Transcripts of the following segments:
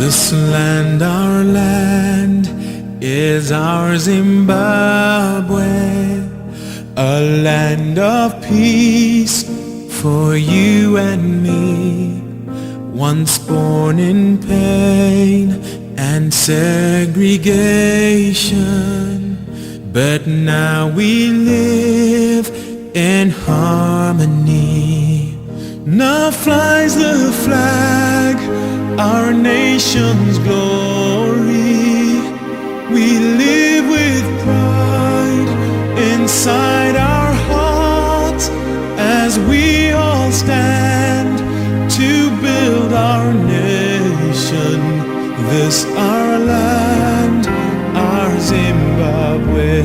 This land, our land, is our Zimbabwe, a land of peace for you and me. Once born in pain and segregation, but now we live in harmony. Now flies the flag, our nation's glory. We live with pride inside our hearts as we all stand to build our nation. This our land, our Zimbabwe.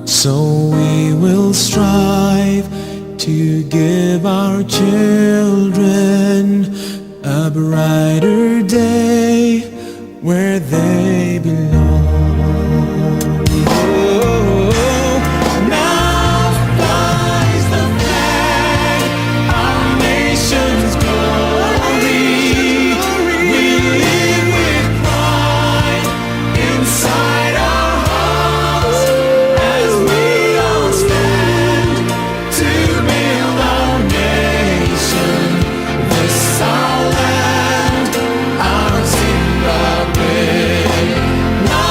So we will strive to give our children a brighter day where they belong. Now flies the flag, our nation's glory. We live with pride inside our hearts as we all stand to build our nation. This our land, our Zimbabwe. Now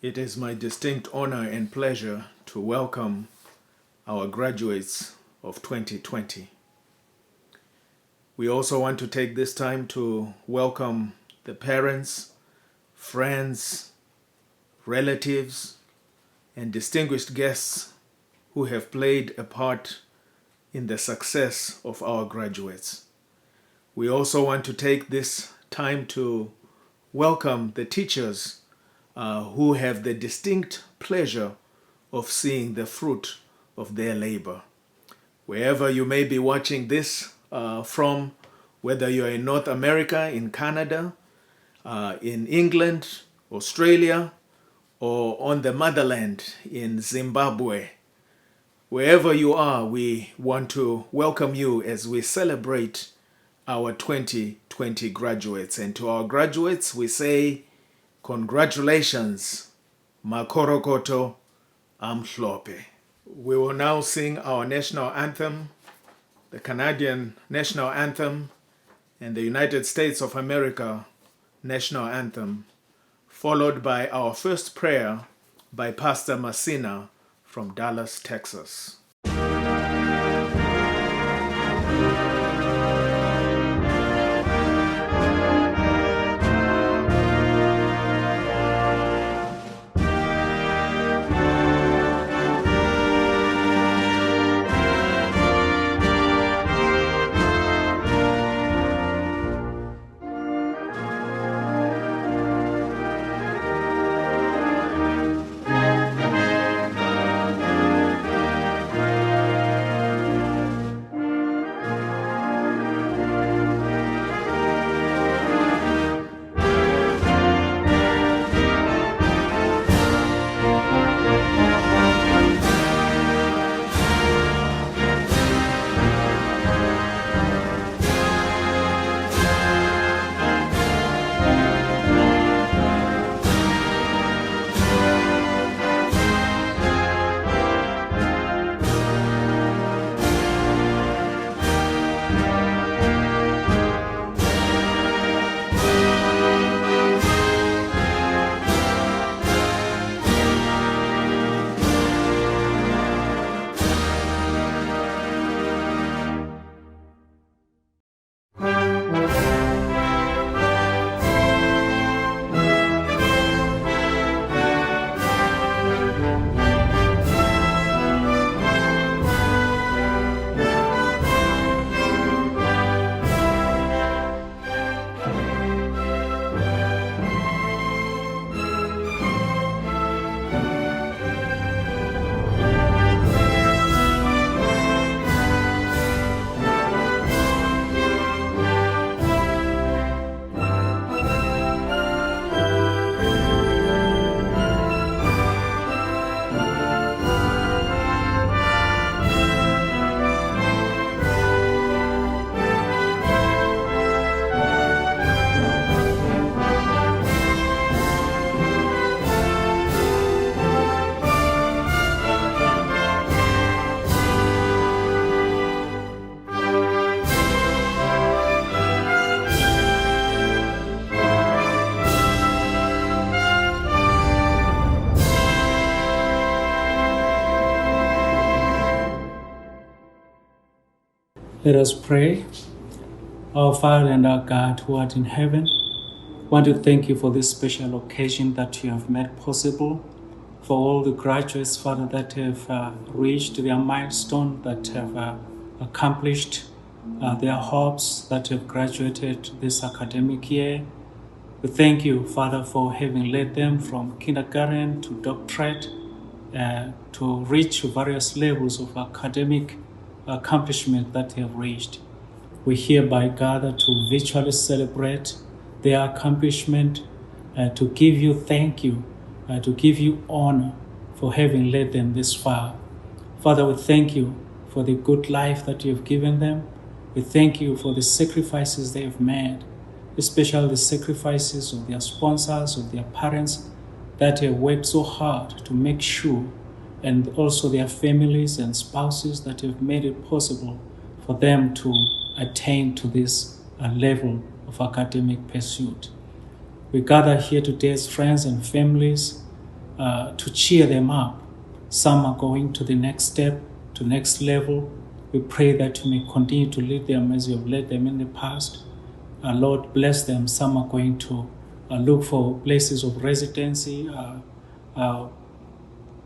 It is my distinct honor and pleasure to welcome our graduates of 2020. We also want to take this time to welcome the parents, friends, relatives, and distinguished guests who have played a part in the success of our graduates. We also want to take this time to welcome the teachers who have the distinct pleasure of seeing the fruit of their labor. Wherever you may be watching this from, whether you're in North America, in Canada, in England, Australia, or on the motherland in Zimbabwe, wherever you are, we want to welcome you as we celebrate our 2020 graduates. And to our graduates, we say, congratulations, Makorokoto Amhlope. We will now sing our national anthem, the Canadian national anthem, and the United States of America national anthem, followed by our first prayer by Pastor Masina from Dallas, Texas. Let us pray. Our Father and our God who art in heaven, want to thank you for this special occasion that you have made possible, for all the graduates, Father, that have reached their milestone, that have accomplished their hopes, that have graduated this academic year. We thank you, Father, for having led them from kindergarten to doctorate to reach various levels of academic accomplishment that they have reached. We hereby gather to virtually celebrate their accomplishment, to give you thank you, to give you honor for having led them this far. Father, we thank you for the good life that you have given them. We thank you for the sacrifices they have made, especially the sacrifices of their sponsors, of their parents that have worked so hard to make sure, and also their families and spouses that have made it possible for them to attain to this level of academic pursuit. We gather here today as friends and families to cheer them up. Some are going to the next step, to next level. We pray that you may continue to lead them as you have led them in the past. Lord, bless them. Some are going to look for places of residency, uh,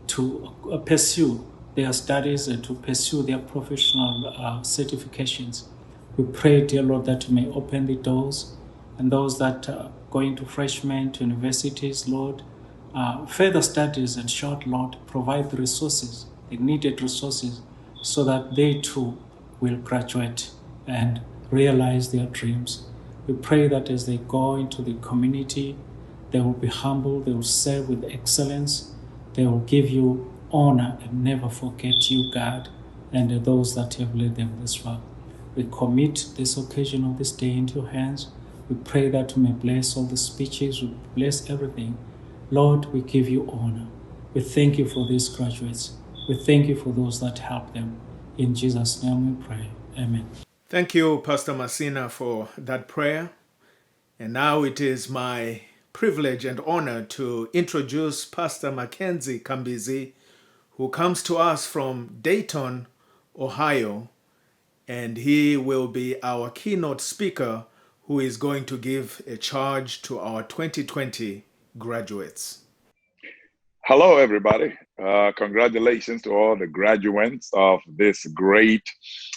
to pursue their studies and to pursue their professional certifications. We pray, dear Lord, that you may open the doors, and those that are going to freshmen, to universities, Lord, further studies, and short, Lord, provide the resources, the needed resources, so that they too will graduate and realize their dreams. We pray that as they go into the community, they will be humble, they will serve with excellence, they will give you honor and never forget you, God, and those that have led them this far. We commit this occasion of this day into your hands. We pray that you may bless all the speeches, we bless everything. Lord, we give you honor. We thank you for these graduates. We thank you for those that help them. In Jesus' name we pray. Amen. Thank you, Pastor Masina, for that prayer. And now it is my privilege and honor to introduce Pastor Mackenzie Kambizi, who comes to us from Dayton, Ohio, and he will be our keynote speaker who is going to give a charge to our 2020 graduates. Hello, everybody. Congratulations to all the graduates of this great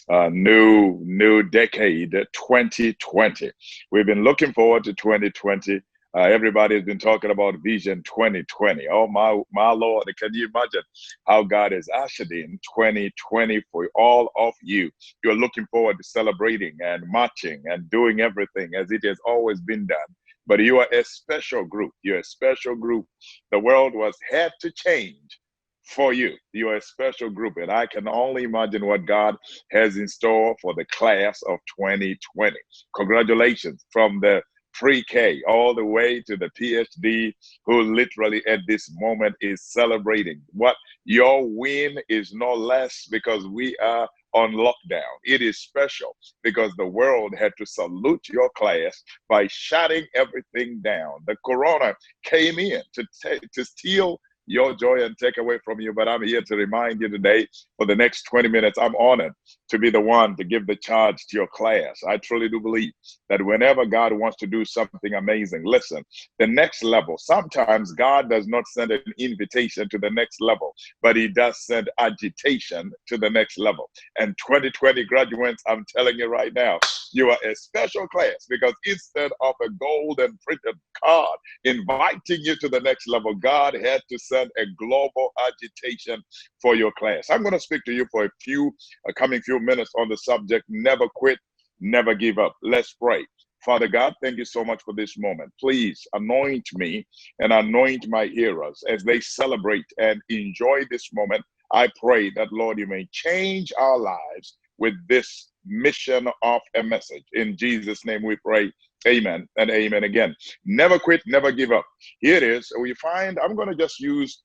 new decade, 2020. We've been looking forward to 2020. Everybody's been talking about Vision 2020. Oh, my Lord, can you imagine how God has ushered in 2020 for all of you? You're looking forward to celebrating and marching and doing everything as it has always been done. But you are a special group. You're a special group. The world had to change for you. You are a special group. And I can only imagine what God has in store for the class of 2020. Congratulations from the pre-K all the way to the PhD, who literally at this moment is celebrating. What your win is no less because we are on lockdown. It is special because the world had to salute your class by shutting everything down. The corona came in to steal your joy and take away from you. But I'm here to remind you today, for the next 20 minutes, I'm honored to be the one to give the charge to your class. I truly do believe that whenever God wants to do something amazing, listen, the next level, sometimes God does not send an invitation to the next level, but he does send agitation to the next level. And 2020 graduates, I'm telling you right now, you are a special class, because instead of a golden printed card inviting you to the next level, God had to send a global agitation for your class. I'm going to speak to you for a coming few minutes on the subject, never quit, never give up. Let's pray. Father God, thank you so much for this moment. Please anoint me and anoint my hearers as they celebrate and enjoy this moment. I pray that, Lord, you may change our lives with this mission of a message. In Jesus' name we pray. Amen and amen again. Never quit, never give up. Here it is. We find, I'm going to just use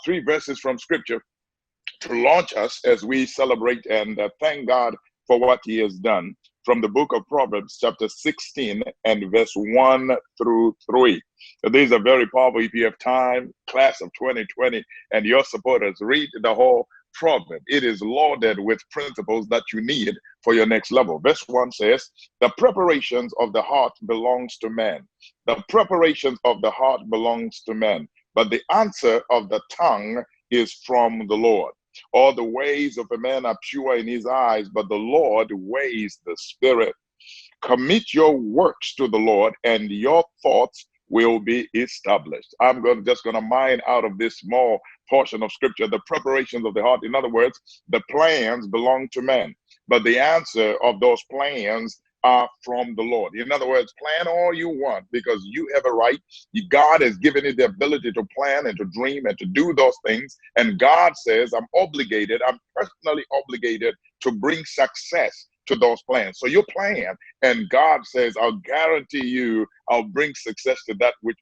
3 verses from scripture to launch us as we celebrate and thank God for what he has done, from the book of Proverbs, chapter 16 and verse 1 through 3. So these are very powerful. If you have time, class of 2020 and your supporters, read the whole proverb. It is loaded with principles that you need for your next level. Verse 1 says, the preparations of the heart belongs to man. The preparations of the heart belongs to man, but the answer of the tongue is from the Lord. All the ways of a man are pure in his eyes, but the Lord weighs the spirit. Commit your works to the Lord, and your thoughts will be established. I'm just going to mine out of this small portion of scripture the preparations of the heart. In other words, the plans belong to men, but the answer of those plans are from the Lord. In other words, plan all you want, because you have a right. God has given you the ability to plan and to dream and to do those things. And God says, I'm personally obligated to bring success to those plans. So you plan, and God says, I'll guarantee you, I'll bring success to that which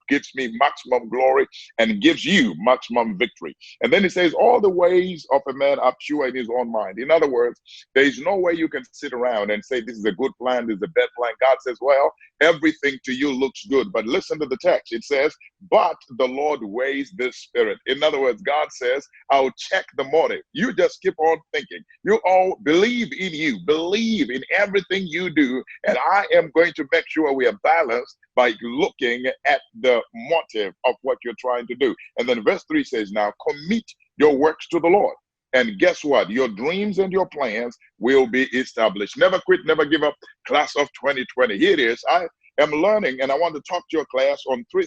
gives me maximum glory and gives you maximum victory. And then he says, all the ways of a man are pure in his own mind. In other words, there is no way you can sit around and say, this is a good plan, this is a bad plan. God says, well, everything to you looks good. But listen to the text. It says, but the Lord weighs the spirit. In other words, God says, I'll check the motive. You just keep on thinking. You all believe in you, believe in everything you do. And I am going to make sure we are balanced by looking at the motive of what you're trying to do. And then verse 3 says, now commit your works to the Lord. And guess what? Your dreams and your plans will be established. Never quit, never give up. Class of 2020. Here it is. I am learning, and I want to talk to your class on four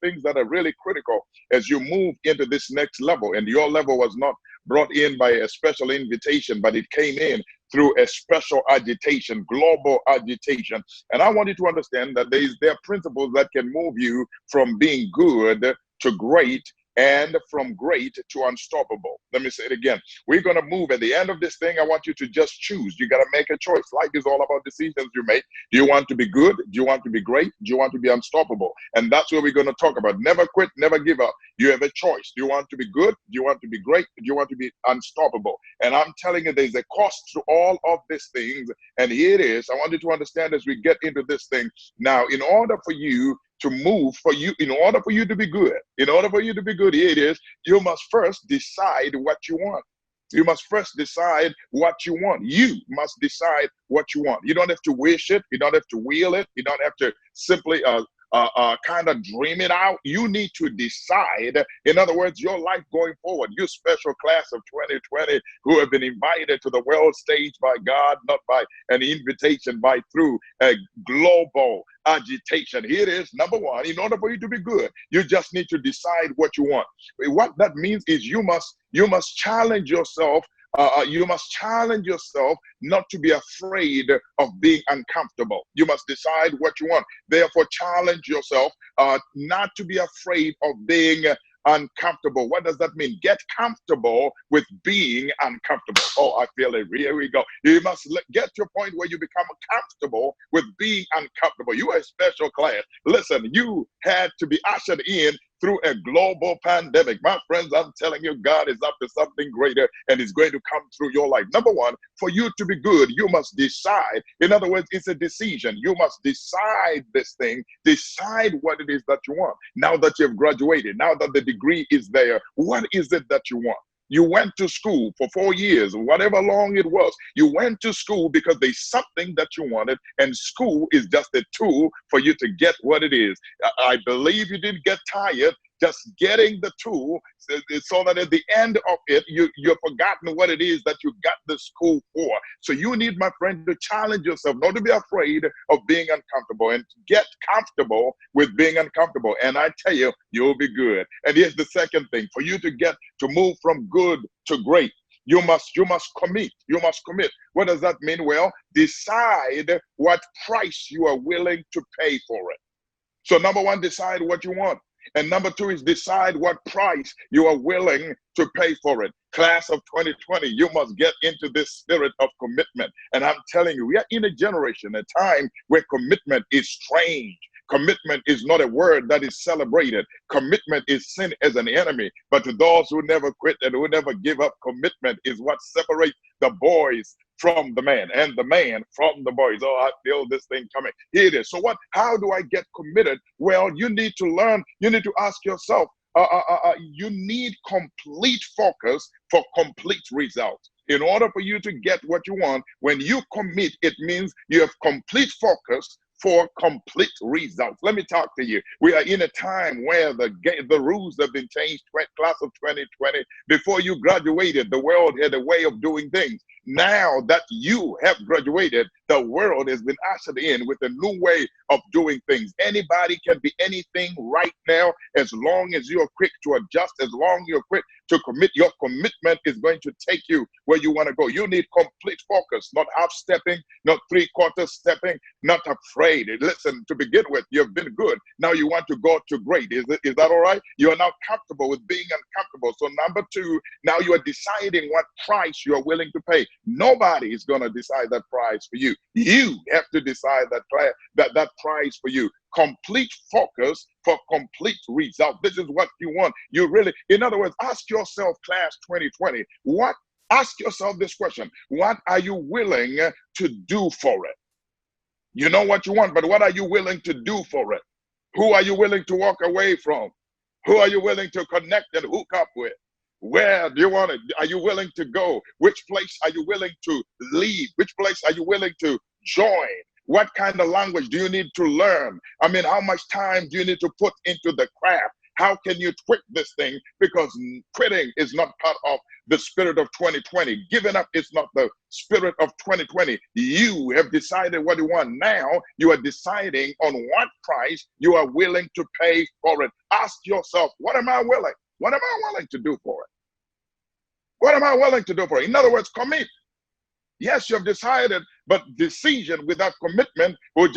things that are really critical as you move into this next level. And your level was not brought in by a special invitation, but it came in through a special agitation, global agitation. And I want you to understand that there are principles that can move you from being good to great, and from great to unstoppable. Let me say it again. We're going to move at the end of this thing. I want you to just choose. You got to make a choice. Life is all about decisions you make. Do you want to be good? Do you want to be great? Do you want to be unstoppable? And that's what we're going to talk about. Never quit, never give up. You have a choice. Do you want to be good? Do you want to be great? Do you want to be unstoppable? And I'm telling you, there's a cost to all of these things. And here it is. I want you to understand as we get into this thing. Now, in order for you to move, in order for you to be good, here it is, you must first decide what you want. You must first decide what you want. You must decide what you want. You don't have to wish it. You don't have to will it. You don't have to simply kind of dream it out. You need to decide. In other words, your life going forward, you special class of 2020 who have been invited to the world stage by God, not by an invitation, by through a global agitation. Here it is. Number one, in order for you to be good, you just need to decide what you want. What that means is you must challenge yourself. You must challenge yourself not to be afraid of being uncomfortable. You must decide what you want. Therefore, challenge yourself not to be afraid of being uncomfortable. What does that mean? Get comfortable with being uncomfortable. Oh, I feel it. Here we go. You must get to a point where you become comfortable with being uncomfortable. You are a special class. Listen, you had to be ushered in through a global pandemic. My friends, I'm telling you, God is up to something greater and is going to come through your life. Number one, for you to be good, you must decide. In other words, it's a decision. You must decide this thing, decide what it is that you want. Now that you've graduated, now that the degree is there, what is it that you want? You went to school for 4 years, whatever long it was. You went to school because there's something that you wanted, and school is just a tool for you to get what it is. I believe you didn't get tired just getting the tool so that at the end of it, you've forgotten what it is that you got the school for. So you need, my friend, to challenge yourself, not to be afraid of being uncomfortable, and get comfortable with being uncomfortable. And I tell you, you'll be good. And here's the second thing. For you to move from good to great, you must commit. You must commit. What does that mean? Well, decide what price you are willing to pay for it. So number one, decide what you want. And number two is decide what price you are willing to pay for it. Class of 2020, you must get into this spirit of commitment. And I'm telling you, we are in a generation, a time where commitment is strange. Commitment is not a word that is celebrated. Commitment is seen as an enemy. But to those who never quit and who never give up, commitment is what separates the boys from the man and the man from the boys. Oh, I feel this thing coming. Here it is. So how do I get committed? Well, you need to learn. You need to ask yourself, you need complete focus for complete results. In order for you to get what you want, when you commit, it means you have complete focus for complete results. Let me talk to you. We are in a time where the rules have been changed. Class of 2020, before you graduated, the world had a way of doing things. Now that you have graduated, the world has been ushered in with a new way of doing things. Anybody can be anything right now, as long as you're quick to adjust, as long as you're quick to commit. Your commitment is going to take you where you want to go. You need complete focus, not half stepping, not 3/4 stepping, not afraid. Listen, to begin with, you've been good. Now you want to go to great. Is that all right? You are now comfortable with being uncomfortable. So number two, now you are deciding what price you are willing to pay. Nobody is going to decide that prize for you. You have to decide that prize for you. Complete focus for complete result. This is what you want. You really, in other words, ask yourself, class 2020, ask yourself this question: what are you willing to do for it? You know what you want, but what are you willing to do for it? Who are you willing to walk away from? Who are you willing to connect and hook up with? Where do you want it? Are you willing to go? Which place are you willing to leave? Which place are you willing to join? What kind of language do you need to learn? I mean, how much time do you need to put into the craft? How can you quit this thing? Because quitting is not part of the spirit of 2020. Giving up is not the spirit of 2020. You have decided what you want. Now you are deciding on what price you are willing to pay for it. Ask yourself, what am I willing? What am I willing to do for it? What am I willing to do for it? In other words, commit. Yes, you have decided, but decision without commitment will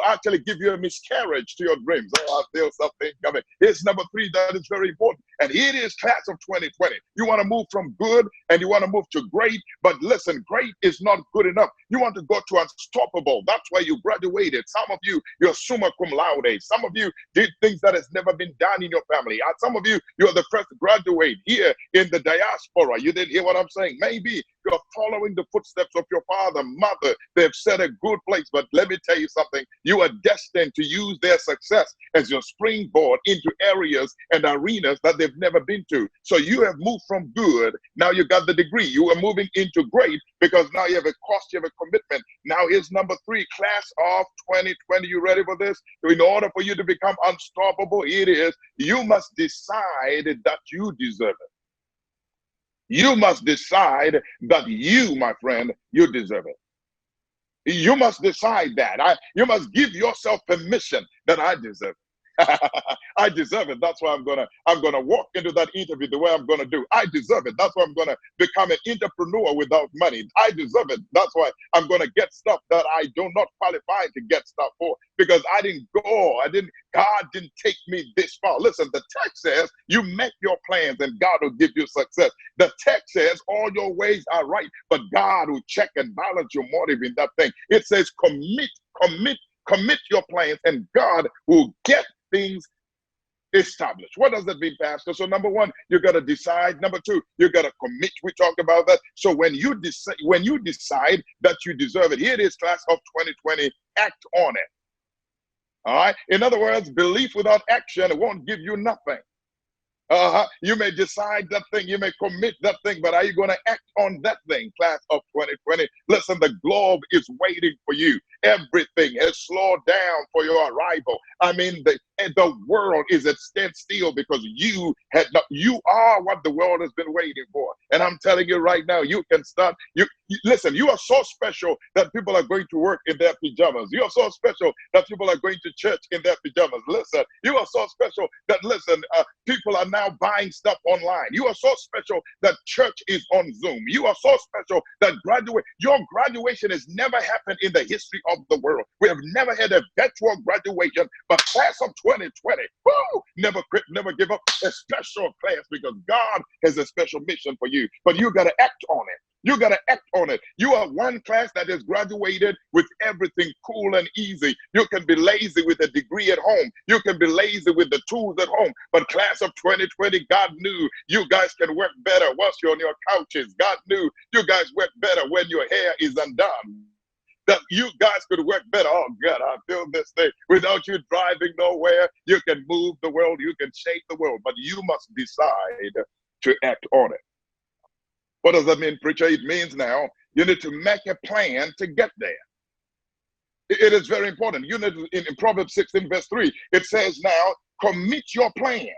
actually give you a miscarriage to your dreams. Oh, I feel something coming. Here's number 3 that is very important. And it is class of 2020. You want to move from good and you want to move to great. But listen, great is not good enough. You want to go to unstoppable. That's why you graduated. Some of you, you're summa cum laude. Some of you did things that has never been done in your family. Some of you, you're the first graduate here in the diaspora. You didn't hear what I'm saying. Maybe you're following the footsteps of your father, mother. They've set a good place, but let me tell you something. You are destined to use their success as your springboard into areas and arenas that they've never been to. So you have moved from good. Now you got the degree. You are moving into great because now you have a cost, you have a commitment. Now here's number 3, class of 2020. You ready for this? In order for you to become unstoppable, it is you must decide that you deserve it. You must decide that you, my friend, you deserve it. You must decide that. You must give yourself permission that I deserve it. I deserve it. That's why I'm gonna walk into that interview the way I'm gonna do. I deserve it. That's why I'm gonna become an entrepreneur without money. I deserve it. That's why I'm gonna get stuff that I do not qualify to get stuff for, because God didn't take me this far. Listen, the text says you make your plans and God will give you success. The text says all your ways are right, but God will check and balance your motive in that thing. It says commit your plans and God will get things established. What does that mean, Pastor? So number 1, you got to decide. Number 2, you got to commit. We talked about that. So when you decide that you deserve it, here it is, class of 2020, act on it. All right. In other words, belief without action, it won't give you nothing. You may decide that thing, you may commit that thing, but are you going to act on that thing, class of 2020? Listen, the globe is waiting for you. Everything has slowed down for your arrival. I mean, the world is at standstill because you are what the world has been waiting for. And I'm telling you right now, you can start. Listen, you are so special that people are going to work in their pajamas. You are so special that people are going to church in their pajamas. Listen, you are so special that, people are now buying stuff online. You are so special that church is on Zoom. You are so special that your graduation has never happened in the history of the world. We have never had a virtual graduation, but class of 2020, woo, never quit, never give up. A special class because God has a special mission for you, but you got to act on it. You got to act on it. You are one class that has graduated with everything cool and easy. You can be lazy with a degree at home. You can be lazy with the tools at home. But class of 2020, God knew you guys can work better once you're on your couches. God knew you guys work better when your hair is undone. That you guys could work better. Oh God, I feel this thing. Without you driving nowhere, you can move the world, you can shape the world, but you must decide to act on it. What does that mean, preacher? It means now you need to make a plan to get there. It is very important. You need in Proverbs 16, verse 3, it says now, commit your plans.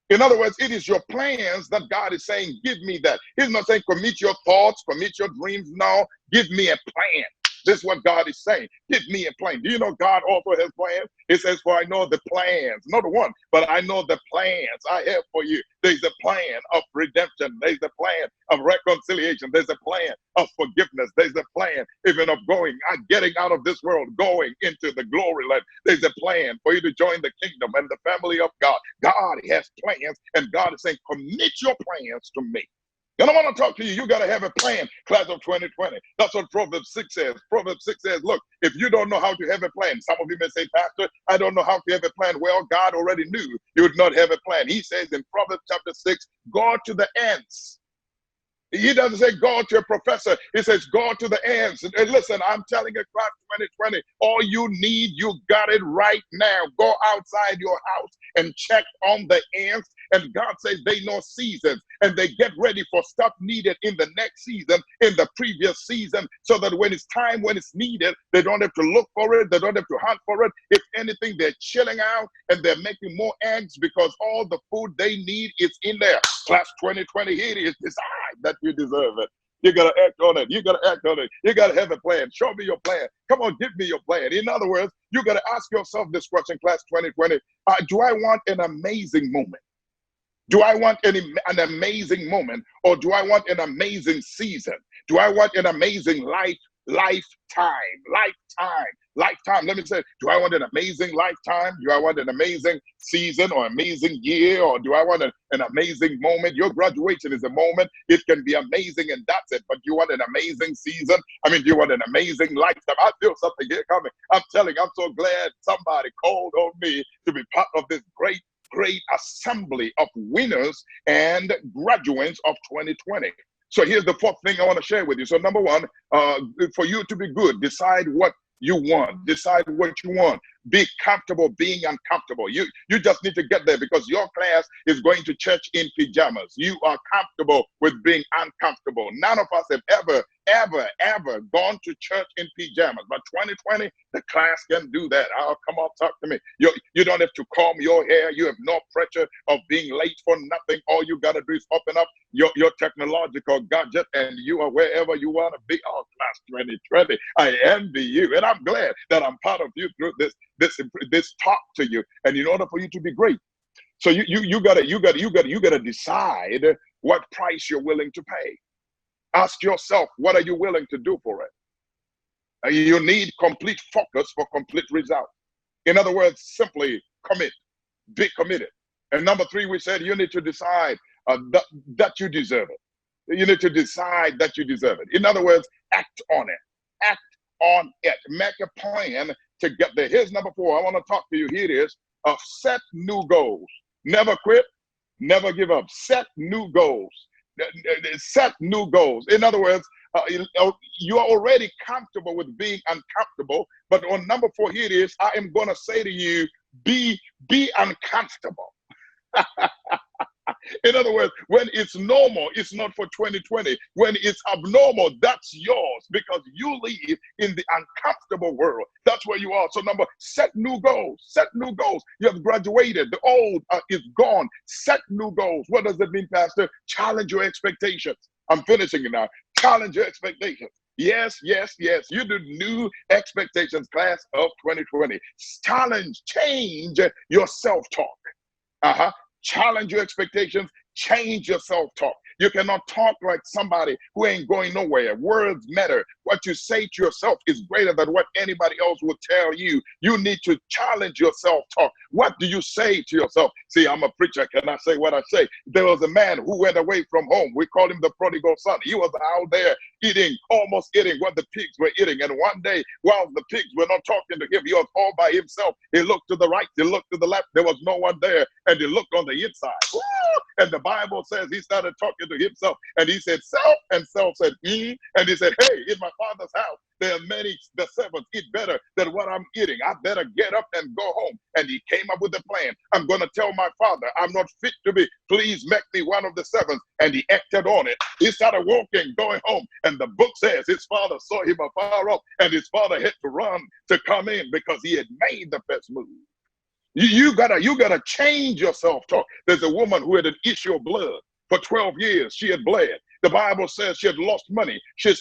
In other words, it is your plans that God is saying, give me that. He's not saying commit your thoughts, commit your dreams. No, give me a plan. This is what God is saying. Give me a plan. Do you know God also has plans? It says, for I know the plans, not the one, but I know the plans I have for you. There's a plan of redemption. There's a plan of reconciliation. There's a plan of forgiveness. There's a plan even of getting out of this world, going into the glory land. There's a plan for you to join the kingdom and the family of God. God has plans, and God is saying, commit your plans to me. And I want to talk to you. You got to have a plan, class of 2020. That's what Proverbs 6 says. Proverbs 6 says, look, if you don't know how to have a plan, some of you may say, Pastor, I don't know how to have a plan. Well, God already knew you would not have a plan. He says in Proverbs chapter 6, go to the ants. He doesn't say go to a professor. He says go to the ants. And listen, I'm telling you, class 2020, all you need, you got it right now. Go outside your house and check on the ants. And God says they know seasons and they get ready for stuff needed in the next season, in the previous season, so that when it's time, when it's needed, they don't have to look for it. They don't have to hunt for it. If anything, they're chilling out and they're making more eggs because all the food they need is in there. Class 2020, here it is. Decide that you deserve it. You got to act on it. You got to act on it. You got to have a plan. Show me your plan. Come on, give me your plan. In other words, you got to ask yourself this question, class 2020. Do I want an amazing moment? Do I want an amazing moment, or do I want an amazing season? Do I want an amazing lifetime? Let me say, do I want an amazing lifetime? Do I want an amazing season or amazing year? Or do I want an amazing moment? Your graduation is a moment. It can be amazing and that's it. But you want an amazing season? I mean, do you want an amazing lifetime? I feel something here coming. I'm telling you, I'm so glad somebody called on me to be part of this great assembly of winners and graduates of 2020. So here's the fourth thing I want to share with you. So number one, for you to be good, decide what you want. Decide what you want. Be comfortable being uncomfortable. You just need to get there because your class is going to church in pajamas. You are comfortable with being uncomfortable. None of us have ever gone to church in pajamas. But 2020, the class can do that. Oh, come on, talk to me. You don't have to comb your hair. You have no pressure of being late for nothing. All you got to do is open up your technological gadget and you are wherever you want to be. Oh, class 2020, I envy you. And I'm glad that I'm part of you through this talk to you. And in order for you to be great, so you gotta decide what price you're willing to pay. Ask yourself, what are you willing to do for it? You need complete focus for complete result. In other words, simply commit, be committed. And number three, we said you need to decide that you deserve it. You need to decide that you deserve it. In other words, act on it. Act on it. Make a plan to get there. Here's number four. I want to talk to you. Here it is. Set new goals. Never quit. Never give up. Set new goals. Set new goals. In other words, you are already comfortable with being uncomfortable. But on number four, here it is. I am going to say to you, be uncomfortable. In other words, when it's normal, it's not for 2020. When it's abnormal, that's yours because you live in the uncomfortable world. That's where you are. So set new goals. Set new goals. You have graduated. The old is gone. Set new goals. What does it mean, Pastor? Challenge your expectations. I'm finishing it now. Challenge your expectations. Yes. You do new expectations, class of 2020. Change your self-talk. Challenge your expectations, change your self-talk. You cannot talk like somebody who ain't going nowhere. Words matter. What you say to yourself is greater than what anybody else will tell you. You need to challenge your self-talk. What do you say to yourself? See, I'm a preacher. Can I say what I say? There was a man who went away from home. We call him the prodigal son. He was out there almost eating what the pigs were eating. And one day, while the pigs were not talking to him, he was all by himself. He looked to the right, he looked to the left. There was no one there. And he looked on the inside. Woo! And the Bible says he started talking to himself. And he said, self. And self said, And he said, hey, in my father's house, there are the servants eat better than what I'm eating. I better get up and go home. And he came up with a plan. I'm going to tell my father, I'm not fit to be. Please make me one of the servants. And he acted on it. He started walking, going home. And the book says his father saw him afar off. And his father had to run to come in because he had made the best move. You gotta change your self-talk. There's a woman who had an issue of blood for 12 years. She had bled. The Bible says she had lost money. She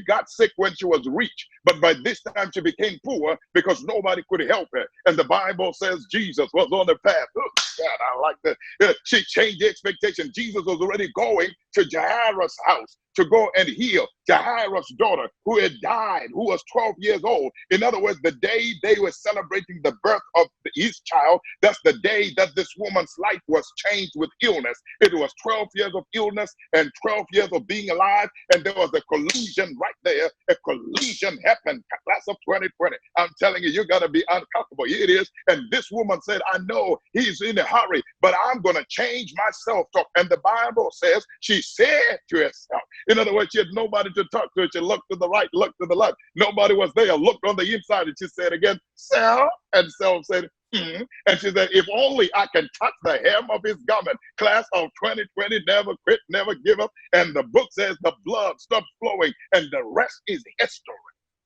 got sick when she was rich, but by this time she became poor because nobody could help her. And the Bible says Jesus was on the path. Oh, God, I like that. She changed the expectation. Jesus was already going to Jairus' house to go and heal Jairus' daughter who had died, who was 12 years old. In other words, the day they were celebrating the birth of his child, that's the day that this woman's life was changed with illness. It was 12 years of illness and 12 years years of being alive, and there was a collusion right there. A collusion happened. Class of 2020. I'm telling you, you got to be uncomfortable. Here it is. And this woman said, I know he's in a hurry, but I'm going to change my self-talk. And the Bible says she said to herself, in other words, she had nobody to talk to. She looked to the right, looked to the left. Nobody was there. Looked on the inside, and she said again, self. And self said, and she said, if only I can touch the hem of his garment. Class of 2020, never quit, never give up. And the book says the blood stopped flowing, and the rest is history.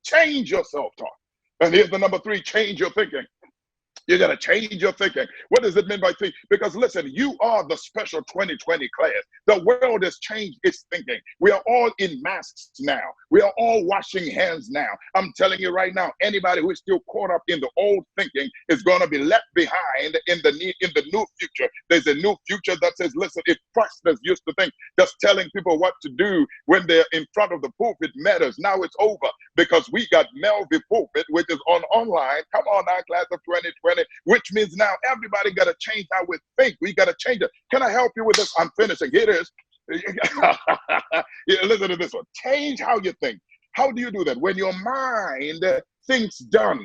Change your self-talk. And here's the number 3, change your thinking. You got to change your thinking. What does it mean by think? Because listen, you are the special 2020 class. The world has changed its thinking. We are all in masks now. We are all washing hands now. I'm telling you right now, anybody who is still caught up in the old thinking is going to be left behind in the new future. There's a new future that says, listen, if pastors used to think just telling people what to do when they're in front of the pulpit matters, now it's over because we got Melville Pulpit, which is online. Come on now, class of 2020. Which means now everybody got to change how we think. We got to change it. Can I help you with this? I'm finishing. Here it is. Yeah, listen to this one. Change how you think. How do you do that? When your mind thinks done.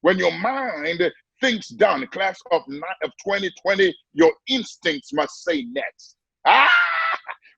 When your mind thinks done. Class of 2020, your instincts must say next.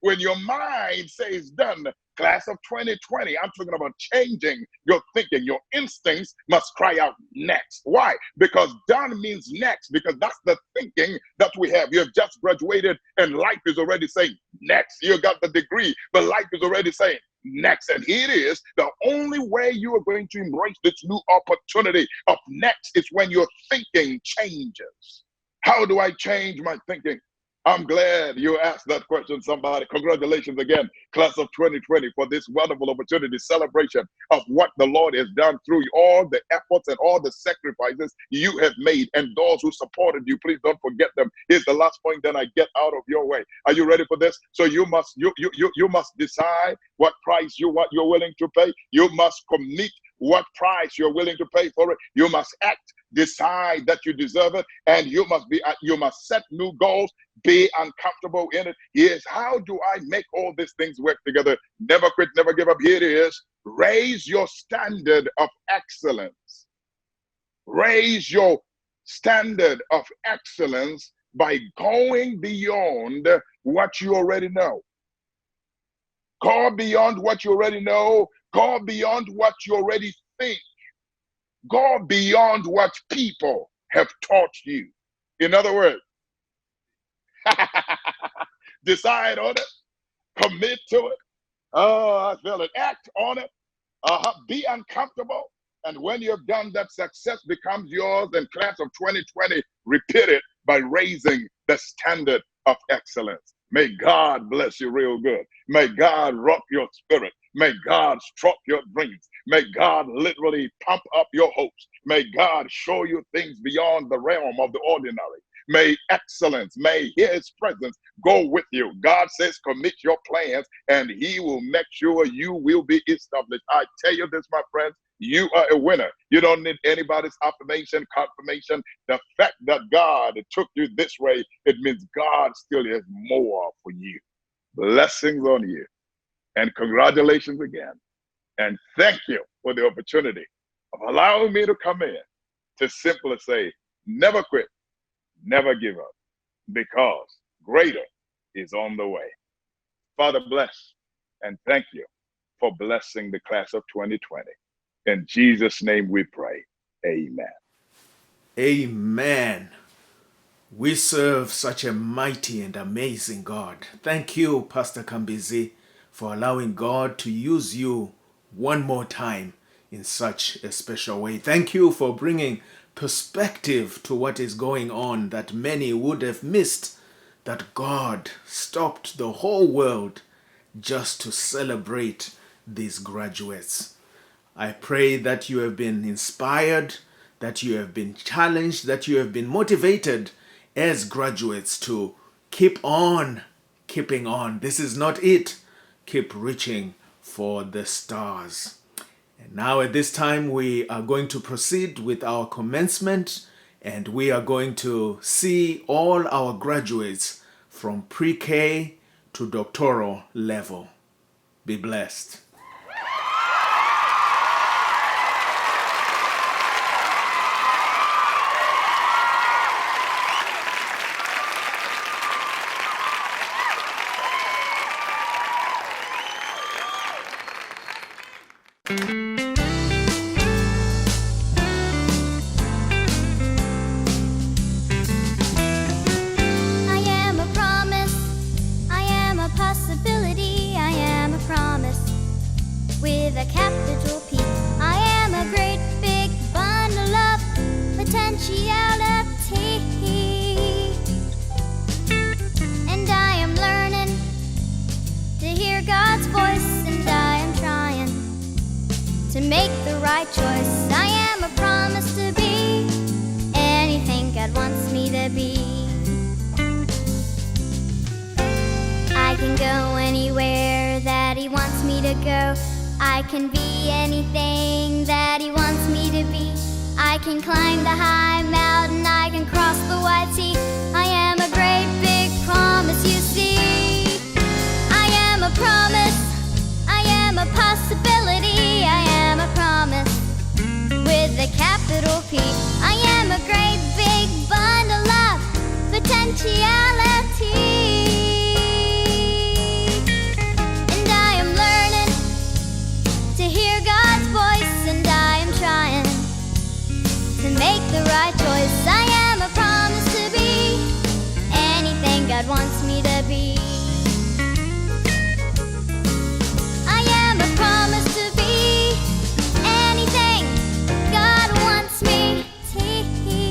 When your mind says done, class of 2020, I'm talking about changing your thinking. Your instincts must cry out next. Why? Because done means next, because that's the thinking that we have. You have just graduated and life is already saying next. You got the degree, but life is already saying next. And here it is. The only way you are going to embrace this new opportunity of next is when your thinking changes. How do I change my thinking? I'm glad you asked that question, somebody. Congratulations again, class of 2020, for this wonderful opportunity, celebration of what the Lord has done through you, all the efforts and all the sacrifices you have made, and those who supported you. Please don't forget them. Here's the last point, then I get out of your way. Are you ready for this? So you must decide what price you're willing to pay. You must commit what price you're willing to pay for it. You must act, decide that you deserve it, and you must set new goals. Be uncomfortable in it. Here's how do I make all these things work together? Never quit, never give up. Here it is. Raise your standard of excellence. Raise your standard of excellence by going beyond what you already know. Go beyond what you already know. Go beyond what you already think. Go beyond what people have taught you. In other words, decide on it, commit to it. Oh, I feel it. Act on it. Be uncomfortable. And when you've done that, success becomes yours. And class of 2020, repeat it by raising the standard of excellence. May God bless you real good. May God rock your spirit. May God stroke your dreams. May God literally pump up your hopes. May God show you things beyond the realm of the ordinary. May excellence, may his presence go with you. God says, commit your plans and he will make sure you will be established. I tell you this, my friends, you are a winner. You don't need anybody's affirmation, confirmation. The fact that God took you this way, it means God still has more for you. Blessings on you. And congratulations again. And thank you for the opportunity of allowing me to come in to simply say, never quit. Never give up, because greater is on the way. Father, bless and thank you for blessing the class of 2020. In Jesus' name we pray. Amen. Amen. We serve such a mighty and amazing God. Thank you, Pastor Kambizi, for allowing God to use you one more time in such a special way. Thank you for bringing perspective to what is going on that many would have missed, that God stopped the whole world just to celebrate these graduates. I pray that you have been inspired, that you have been challenged, that you have been motivated as graduates to keep on keeping on. This is not it. Keep reaching for the stars. And now at this time, we are going to proceed with our commencement, and we are going to see all our graduates from pre-K to doctoral level. Be blessed. I am a promise, I am a possibility, I am a promise with a capital P. I am a great big bundle of potentiality, and I am learning to hear God's voice, and I am trying to make the right choice. I am a promise to be anything God wants me to be. I can go anywhere that He wants me to go. I can be anything that He wants me to be. I can climb the high mountain, I can cross the wide sea. I am a great big promise, you see. I am a promise, I am a possibility, I am a promise with a capital P. I am a great big bundle of potentiality. Make the right choice. I am a promise to be anything God wants me to be. I am a promise to be anything God wants me to be.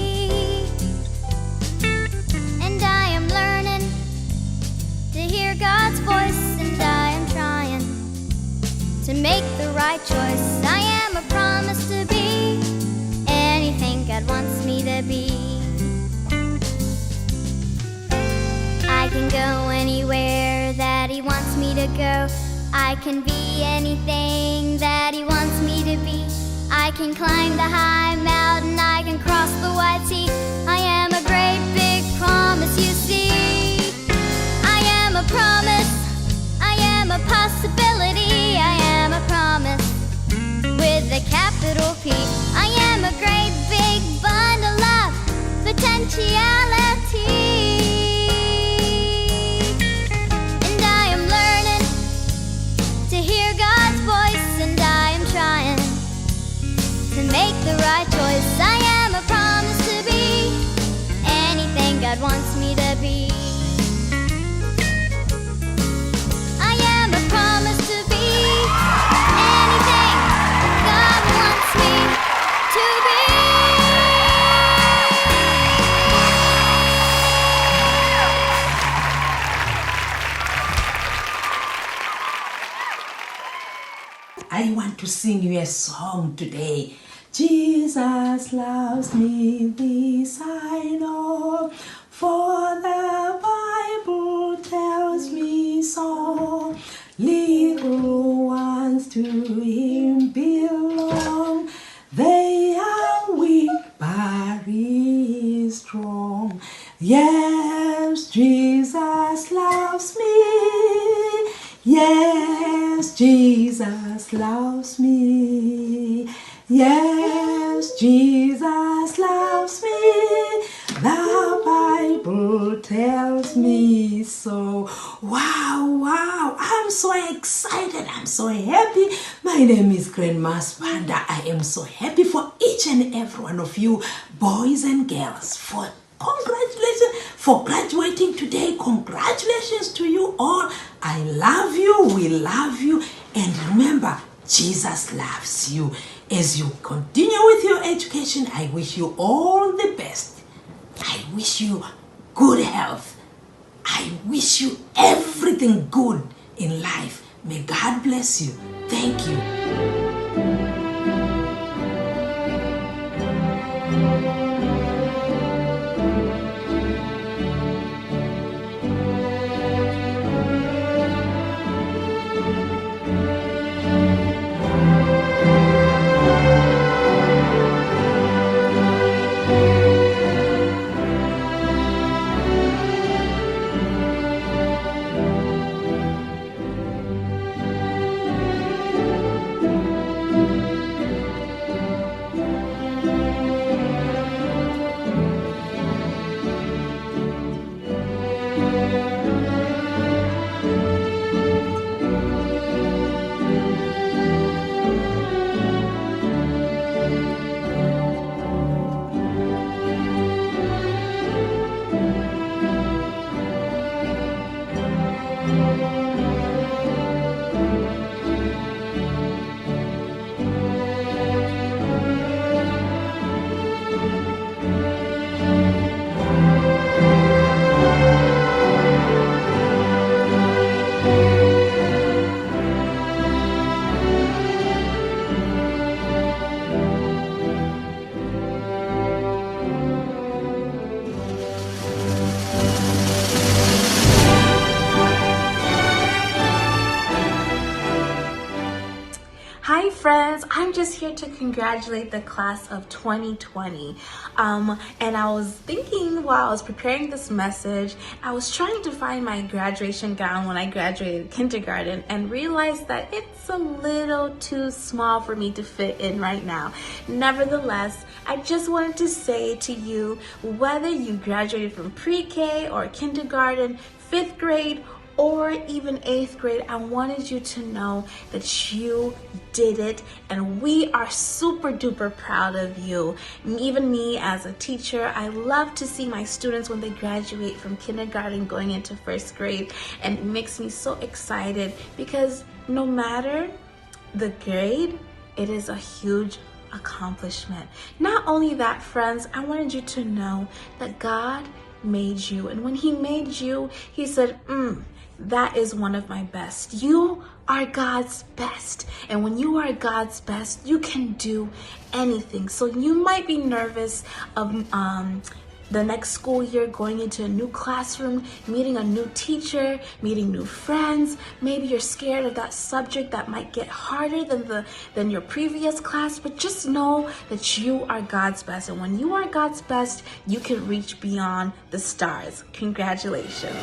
And I am learning to hear God's voice, and I am trying to make the right choice. I am a promise to be anything God wants me to be. I can go anywhere that He wants me to go. I can be anything that He wants me to be. I can climb the high mountain, I can cross the wide sea. I am a great big promise, you see. I am a promise, I am a possibility, I am a promise with a capital P. I am a great big bundle of potentiality. And I am learning to hear God's voice, and I am trying to make the right choice. I am a promise to be anything God wants me to be. I am a promise to be anything God wants me to be. I want to sing you a song today. Jesus loves me, this I know, for the Bible tells me so. Little ones to Him belong. They are weak, but He is strong. Yes, Jesus loves me. Yes, Jesus loves me. Yes, Jesus loves me. The Bible tells me so. Wow, I'm so excited. I'm so happy. My name is Grandma Spanda. I am so happy for each and every one of you, boys and girls, congratulations for graduating today. Congratulations to you all. I love you. We love you. And remember, Jesus loves you. As you continue with your education, I wish you all the best. I wish you good health. I wish you everything good in life. May God bless you. Thank you. I'm just here to congratulate the class of 2020. And I was thinking while I was preparing this message, I was trying to find my graduation gown when I graduated kindergarten and realized that it's a little too small for me to fit in right now. Nevertheless, I just wanted to say to you, whether you graduated from pre-K or kindergarten, 5th grade, or even 8th grade, I wanted you to know that you did it, and we are super duper proud of you. Even me as a teacher, I love to see my students when they graduate from kindergarten going into 1st grade, and it makes me so excited because no matter the grade, it is a huge accomplishment. Not only that, friends, I wanted you to know that God made you, and when He made you, He said, that is one of my best. You are God's best. And when you are God's best, you can do anything. So you might be nervous of the next school year, going into a new classroom, meeting a new teacher, meeting new friends. Maybe you're scared of that subject that might get harder than your previous class, but just know that you are God's best. And when you are God's best, you can reach beyond the stars. Congratulations.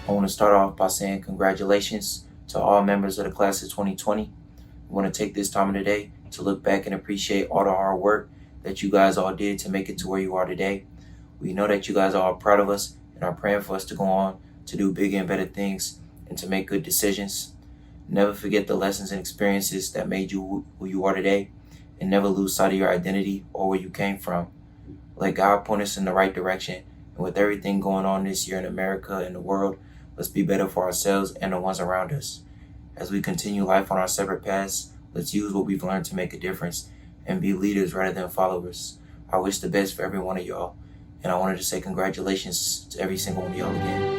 I want to start off by saying congratulations to all members of the class of 2020. We want to take this time of the day to look back and appreciate all the hard work that you guys all did to make it to where you are today. We know that you guys are all proud of us and are praying for us to go on to do bigger and better things and to make good decisions. Never forget the lessons and experiences that made you who you are today, and never lose sight of your identity or where you came from. Let God point us in the right direction, and with everything going on this year in America and the world, let's be better for ourselves and the ones around us. As we continue life on our separate paths, let's use what we've learned to make a difference and be leaders rather than followers. I wish the best for every one of y'all, and I wanted to say congratulations to every single one of y'all again.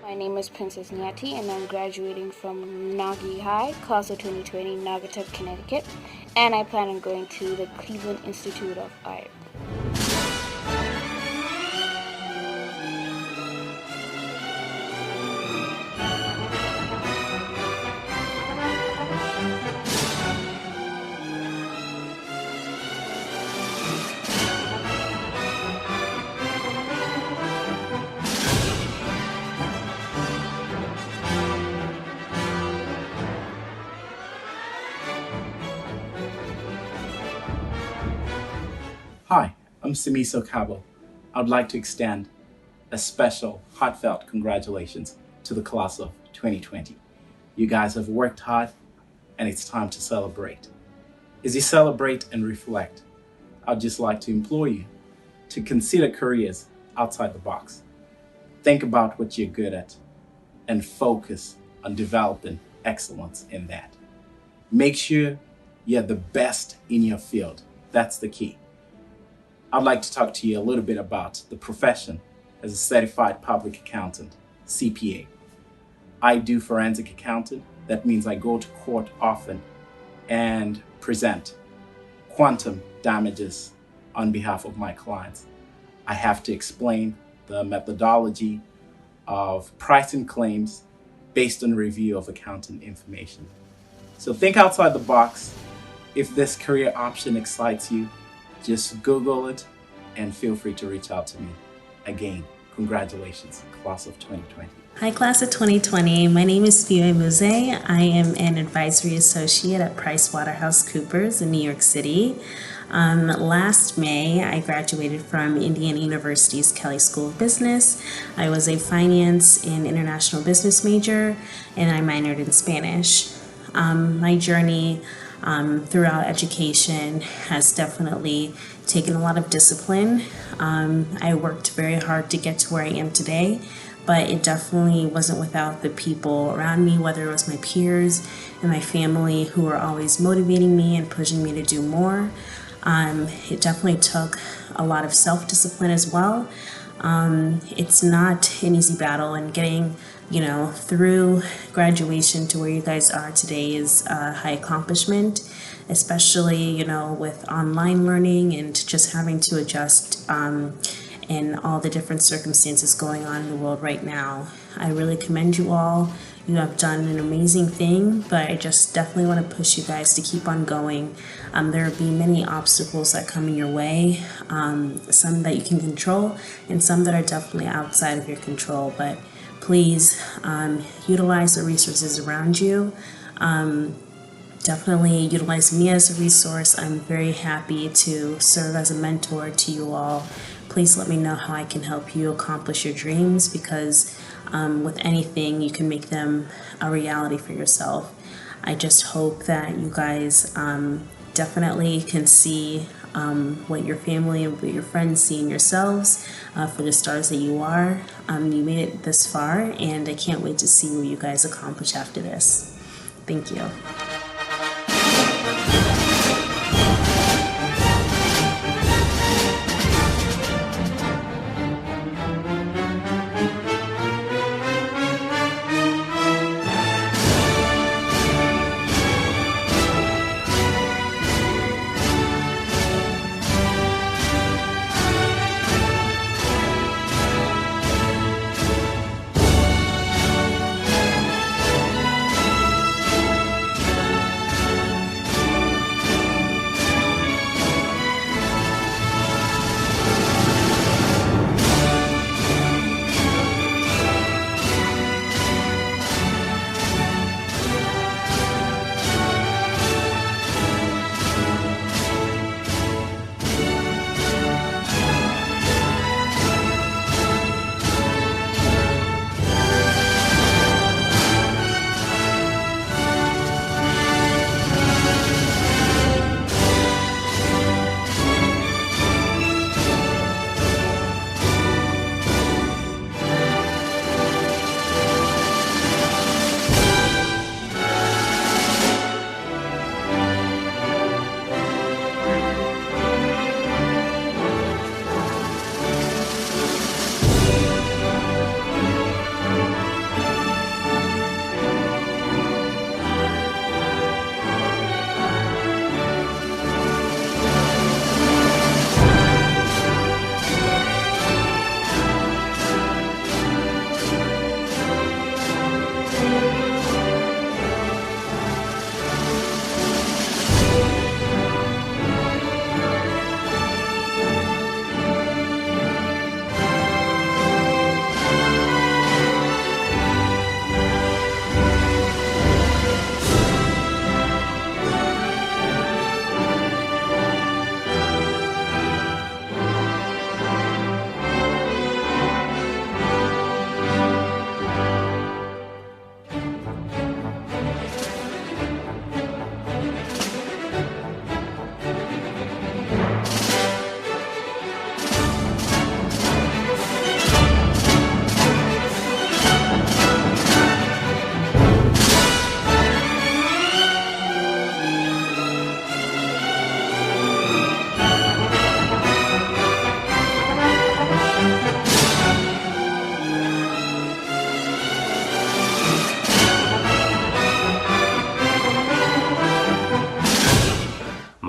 My name is Princess Nyati, and I'm graduating from Nagi High, class of 2020, Naugatuck, Connecticut, and I plan on going to the Cleveland Institute of Art. Hi, I'm Simiso Kabo. I'd like to extend a special, heartfelt congratulations to the class of 2020. You guys have worked hard, and it's time to celebrate. As you celebrate and reflect, I'd just like to implore you to consider careers outside the box. Think about what you're good at and focus on developing excellence in that. Make sure you're the best in your field. That's the key. I'd like to talk to you a little bit about the profession as a certified public accountant, CPA. I do forensic accounting. That means I go to court often and present quantum damages on behalf of my clients. I have to explain the methodology of pricing claims based on review of accounting information. So think outside the box. If this career option excites you, just Google it and feel free to reach out to me. Again, congratulations, class of 2020. Hi, class of 2020. My name is Ps.Victor. I am an advisory associate at PricewaterhouseCoopers in New York City. Last May, I graduated from Indiana University's Kelley School of Business. I was a finance and international business major, and I minored in Spanish. My journey throughout education has definitely taken a lot of discipline. I worked very hard to get to where I am today, but it definitely wasn't without the people around me, whether it was my peers and my family who were always motivating me and pushing me to do more. It definitely took a lot of self-discipline as well. It's not an easy battle, and getting through graduation to where you guys are today is a high accomplishment, especially, with online learning and just having to adjust in all the different circumstances going on in the world right now. I really commend you all. You have done an amazing thing, but I just definitely want to push you guys to keep on going. There will be many obstacles that come in your way, some that you can control and some that are definitely outside of your control, but please utilize the resources around you. Definitely utilize me as a resource. I'm very happy to serve as a mentor to you all. Please let me know how I can help you accomplish your dreams, because with anything, you can make them a reality for yourself. I just hope that you guys definitely can see what your family and what your friends see in yourselves for the stars that you are. You made it this far, and I can't wait to see what you guys accomplish after this. Thank you.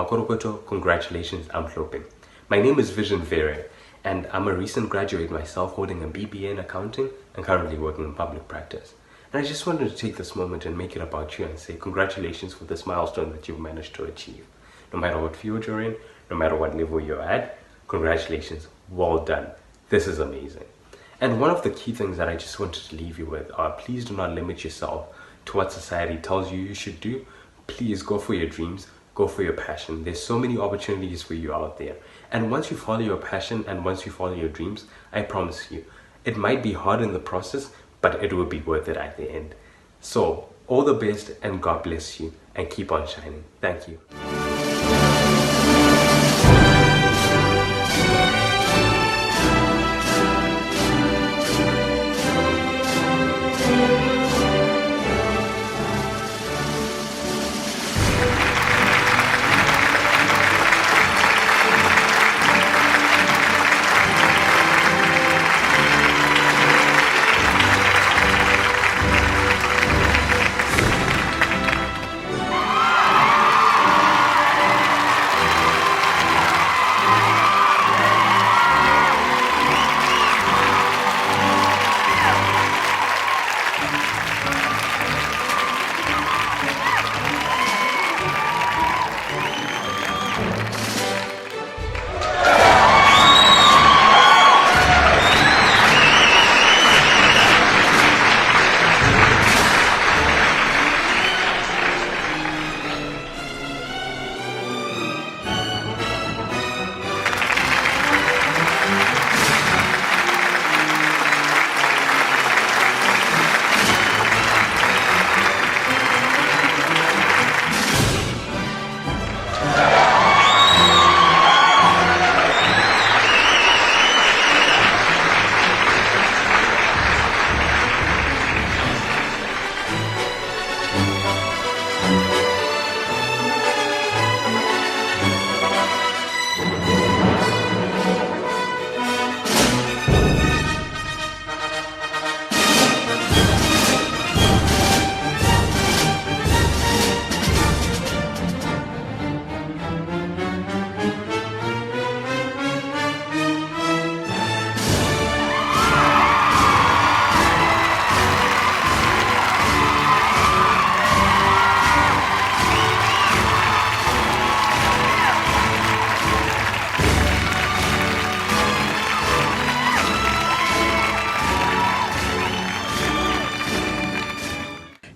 Makorokoto, congratulations, I'm hoping. My name is Vision Vere, and I'm a recent graduate myself holding a BBA in accounting and currently working in public practice. And I just wanted to take this moment and make it about you and say congratulations for this milestone that you've managed to achieve. No matter what field you're in, no matter what level you're at, congratulations, well done. This is amazing. And one of the key things that I just wanted to leave you with are please do not limit yourself to what society tells you should do. Please go for your dreams, go for your passion. There's so many opportunities for you out there. And once you follow your passion and once you follow your dreams, I promise you, it might be hard in the process, but it will be worth it at the end. So, all the best and God bless you and keep on shining. Thank you.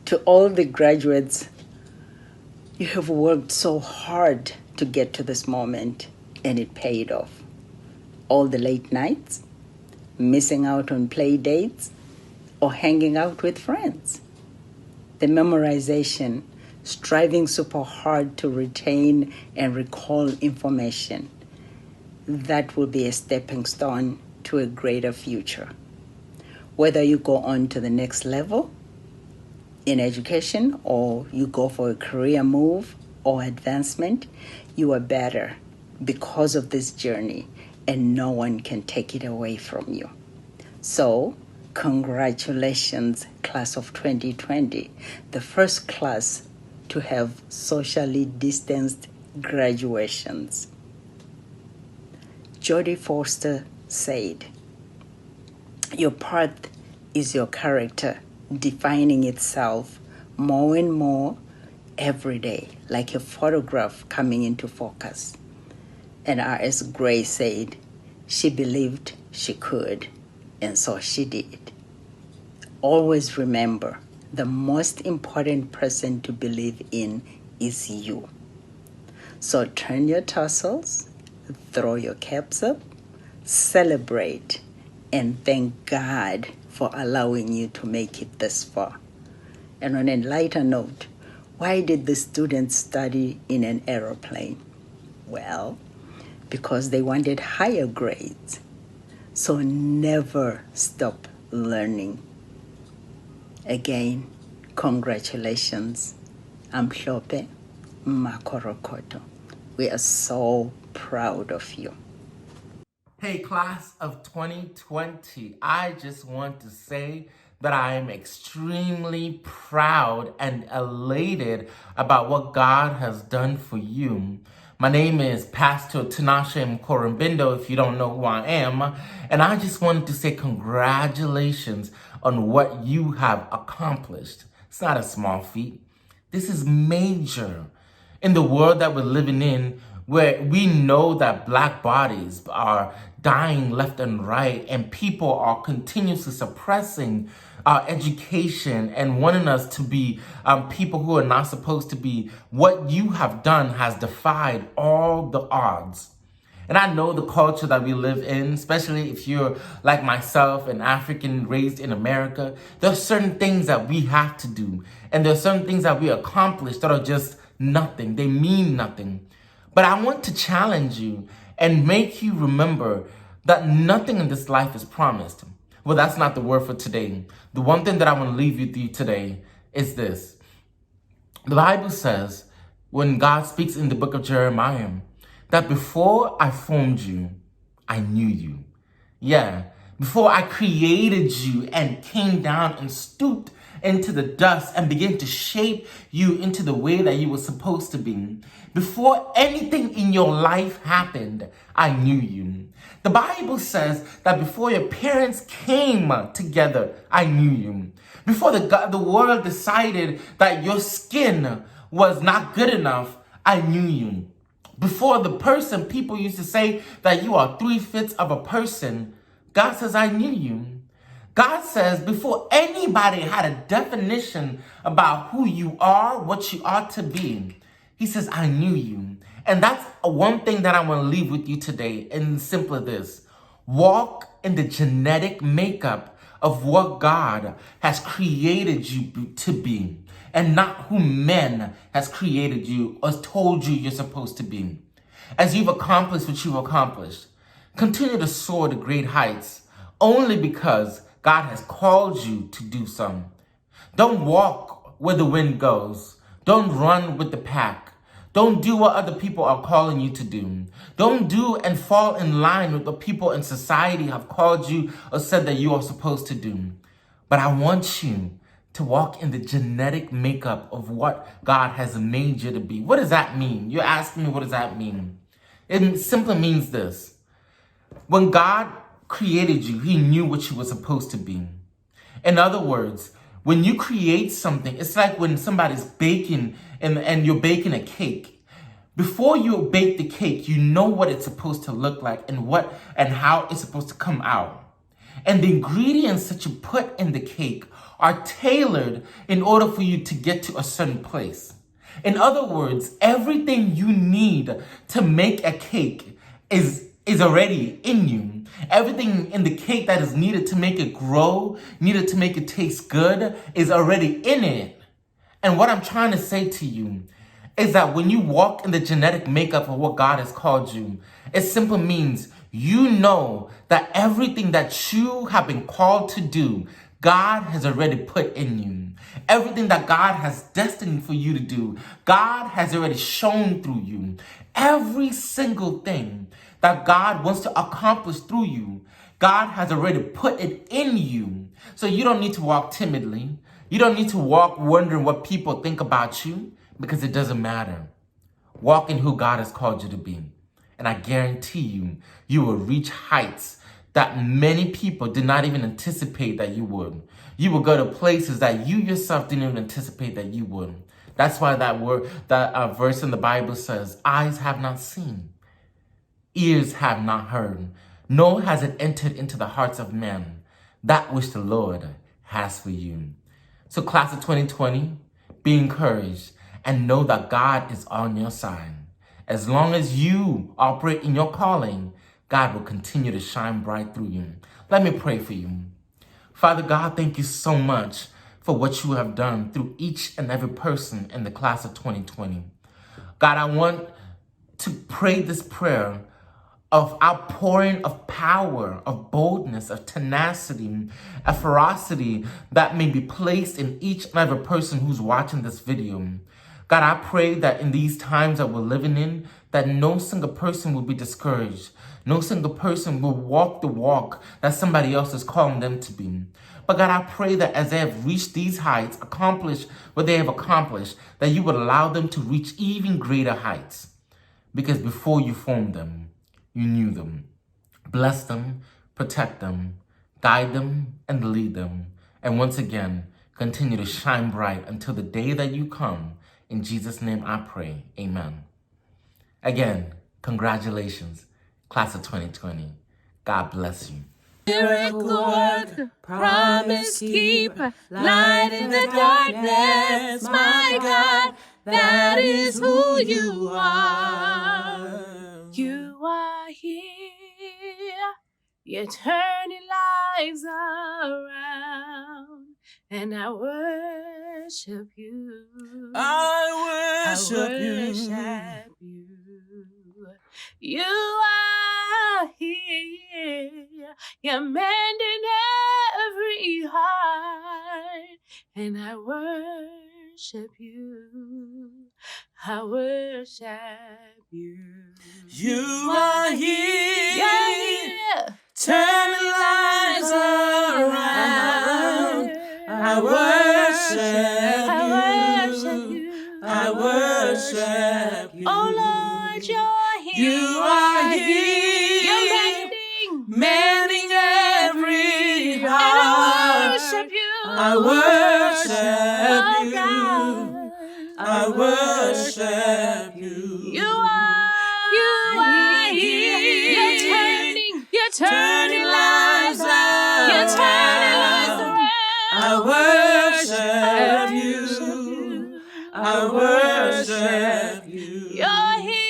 To all the graduates, you have worked so hard to get to this moment, and it paid off. All the late nights, missing out on play dates, or hanging out with friends. The memorization, striving super hard to retain and recall information. That will be a stepping stone to a greater future. Whether you go on to the next level in education or you go for a career move or advancement, you are better because of this journey, and no one can take it away from you. So, congratulations, class of 2020, the first class to have socially distanced graduations. Jodie Foster said, "Your path is your character, defining itself more and more every day, like a photograph coming into focus." And R.S. Gray said, "She believed she could, and so she did." Always remember, the most important person to believe in is you. So turn your tassels, throw your caps up, celebrate, and thank God for allowing you to make it this far. And on a lighter note, why did the students study in an aeroplane? Well, because they wanted higher grades. So never stop learning. Again, congratulations. Amhlope Makorokoto. We are so proud of you. Hey, class of 2020, I just want to say that I am extremely proud and elated about what God has done for you. My name is Pastor Tinashe Mkorombindo, if you don't know who I am. And I just wanted to say congratulations on what you have accomplished. It's not a small feat. This is major. In the world that we're living in, where we know that Black bodies are dying left and right, and people are continuously suppressing our education and wanting us to be people who are not supposed to be, what you have done has defied all the odds. And I know the culture that we live in, especially if you're like myself, an African raised in America, there are certain things that we have to do. And there are certain things that we accomplish that are just nothing. They mean nothing. But I want to challenge you and make you remember that nothing in this life is promised. Well, that's not the word for today. The one thing that I want to leave with you today is this. The Bible says, when God speaks in the book of Jeremiah, that before I formed you, I knew you. Yeah, before I created you and came down and stooped into the dust and began to shape you into the way that you were supposed to be. Before anything in your life happened, I knew you. The Bible says that before your parents came together, I knew you. Before the world decided that your skin was not good enough, I knew you. Before the person, people used to say that you are 3/5 of a person, God says, I knew you. God says before anybody had a definition about who you are, what you ought to be, he says, I knew you. And that's one thing that I want to leave with you today, and simply this. Walk in the genetic makeup of what God has created you to be, and not who men has created you or told you you're supposed to be. As you've accomplished what you've accomplished, continue to soar to great heights only because God has called you to do some. Don't walk where the wind goes. Don't run with the pack. Don't do what other people are calling you to do. Don't do and fall in line with what people in society have called you or said that you are supposed to do. But I want you to walk in the genetic makeup of what God has made you to be. What does that mean? You're asking me, what does that mean? It simply means this. When God created you, he knew what you were supposed to be. In other words, when you create something, it's like when somebody's baking and you're baking a cake. Before you bake the cake, you know what it's supposed to look like and how it's supposed to come out. And the ingredients that you put in the cake are tailored in order for you to get to a certain place. In other words, everything you need to make a cake is already in you. Everything in the cake that is needed to make it grow, needed to make it taste good, is already in it. And what I'm trying to say to you is that when you walk in the genetic makeup of what God has called you, it simply means you know that everything that you have been called to do, God has already put in you. Everything that God has destined for you to do, God has already shown through you. Every single thing that God wants to accomplish through you, God has already put it in you. So you don't need to walk timidly. You don't need to walk wondering what people think about you, because it doesn't matter. Walk in who God has called you to be. And I guarantee you, you will reach heights that many people did not even anticipate that you would. You will go to places that you yourself didn't even anticipate that you would. That's why that verse in the Bible says, eyes have not seen, ears have not heard, nor has it entered into the hearts of men that which the Lord has for you. So class of 2020, be encouraged and know that God is on your side. As long as you operate in your calling, God will continue to shine bright through you. Let me pray for you. Father God, thank you so much for what you have done through each and every person in the class of 2020. God, I want to pray this prayer of outpouring of power, of boldness, of tenacity, of ferocity that may be placed in each and every person who's watching this video. God, I pray that in these times that we're living in, that no single person will be discouraged. No single person will walk the walk that somebody else is calling them to be. But God, I pray that as they have reached these heights, accomplished what they have accomplished, that you would allow them to reach even greater heights. because before you formed them, you knew them. Bless them, protect them, guide them, and lead them. And once again, continue to shine bright until the day that you come. In Jesus' name I pray. Amen. Again, congratulations, class of 2020. God bless you. Miracle work, promise keep, light in the darkness, my God, that is who you are. You are here, you're turning lives around, and I worship you. I worship you. You are here, you're mending every heart, and I worship you. I worship you. You are here, you're here, turning lives around. I worship you. I worship you. Oh Lord, you're here. You are here. You're mending every heart. I worship you. I worship you. You are here. You're turning lives around. You're turning lives around. I worship you. I worship you. You're here.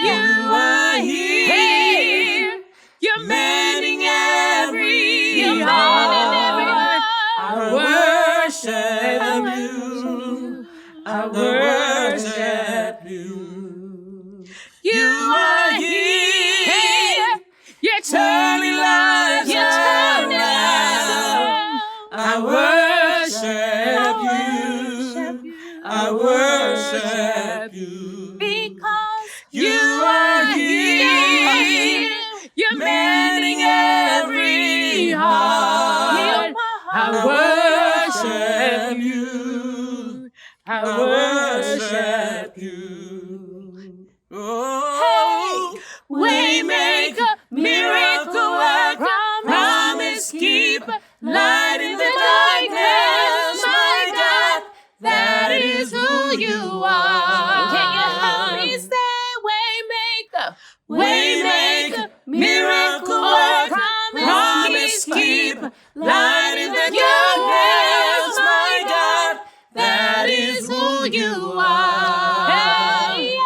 You are here. You're mending every heart. I worship you. I worship you. You are here. You're turning lives around. I worship you. I worship you. Because you are here. You're mending every heart. I worship you. I worship you. Oh, Waymaker, miracle worker, promise keeper, light in the darkness, my God, that is who you are. Can you help me say Waymaker, Waymaker, miracle worker, promise keeper, light in the darkness, my God, that is who you are. Hey,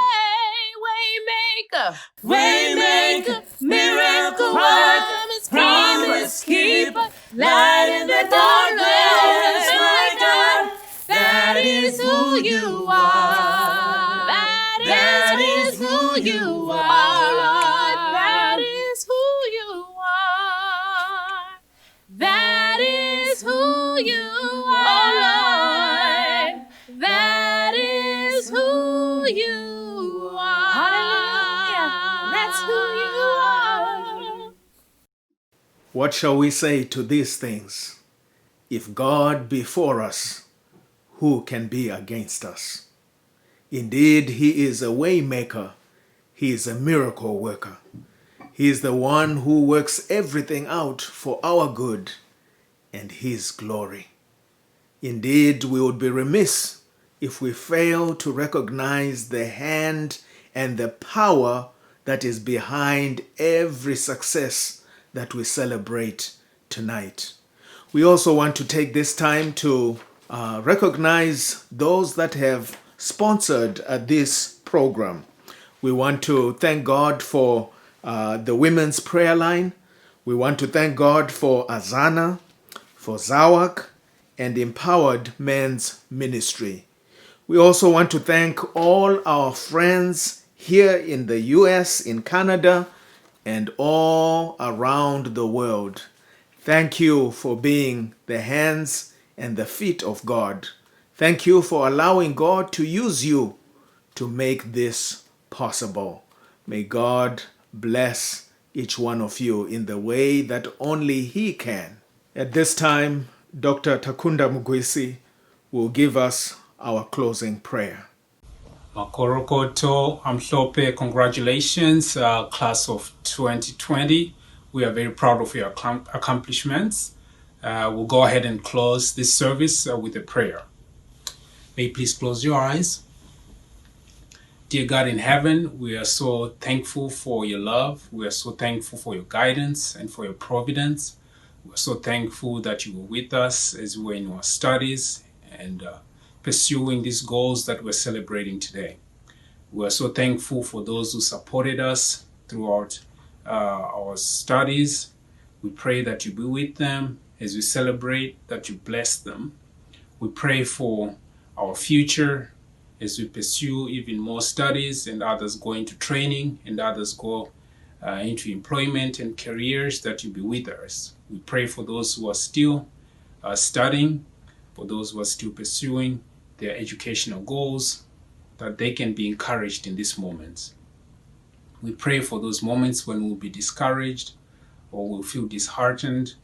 Waymaker, Waymaker, miracle worker, promise keeper, light in the darkness, my God, that is who you are. That is who you are, Lord. That is who you are. That is who you are, Lord. That is who you are. Hallelujah. That's who you are. What shall we say to these things? If God be for us, who can be against us? Indeed, he is a way maker. He is a miracle worker. He is the one who works everything out for our good and his glory. Indeed, we would be remiss if we fail to recognize the hand and the power that is behind every success that we celebrate tonight. We also want to take this time to recognize those that have sponsored this program. We want to thank God for the Women's Prayer Line. We want to thank God for AZANA, for Zawak, and Empowered Men's Ministry. We also want to thank all our friends here in the US, in Canada, and all around the world. Thank you for being the hands and the feet of God. Thank you for allowing God to use you to make this possible. May God bless each one of you in the way that only He can. At this time, Dr. Takunda Mugwisi will give us our closing prayer. Makorokoto Amhlope, congratulations, class of 2020. We are very proud of your accomplishments. We'll go ahead and close this service with a prayer. May you please close your eyes. Dear God in heaven, we are so thankful for your love. We are so thankful for your guidance and for your providence. We're so thankful that you were with us as we were in our studies and pursuing these goals that we're celebrating today. We're so thankful for those who supported us throughout our studies. We pray that you be with them as we celebrate, that you bless them. We pray for our future as we pursue even more studies and others go into training and others go into employment and careers, that you be with us. We pray for those who are still studying, for those who are still pursuing their educational goals, that they can be encouraged in these moments. We pray for those moments when we'll be discouraged or we'll feel disheartened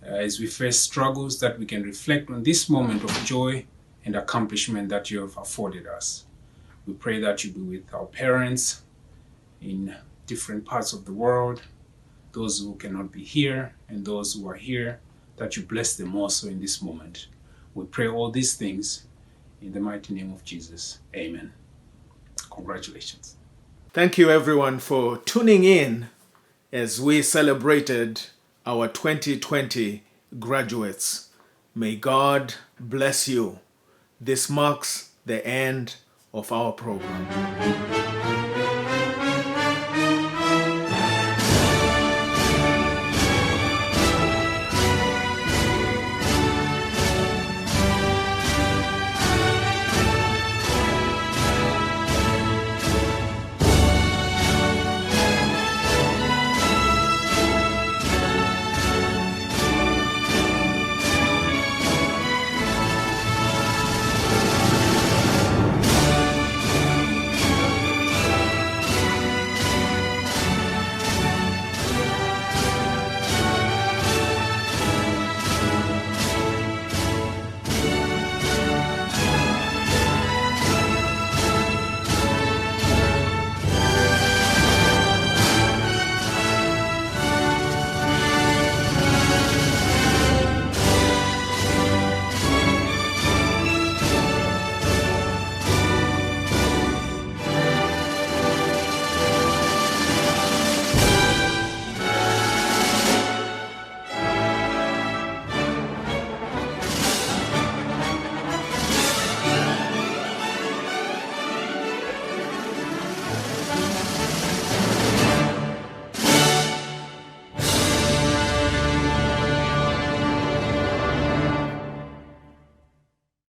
as we face struggles, that we can reflect on this moment of joy and accomplishment that you have afforded us. We pray that you be with our parents in different parts of the world, those who cannot be here and those who are here, that you bless them also in this moment. We pray all these things in the mighty name of Jesus. Amen. Congratulations. Thank you everyone for tuning in as we celebrated our 2020 graduates. May God bless you. This marks the end of our program.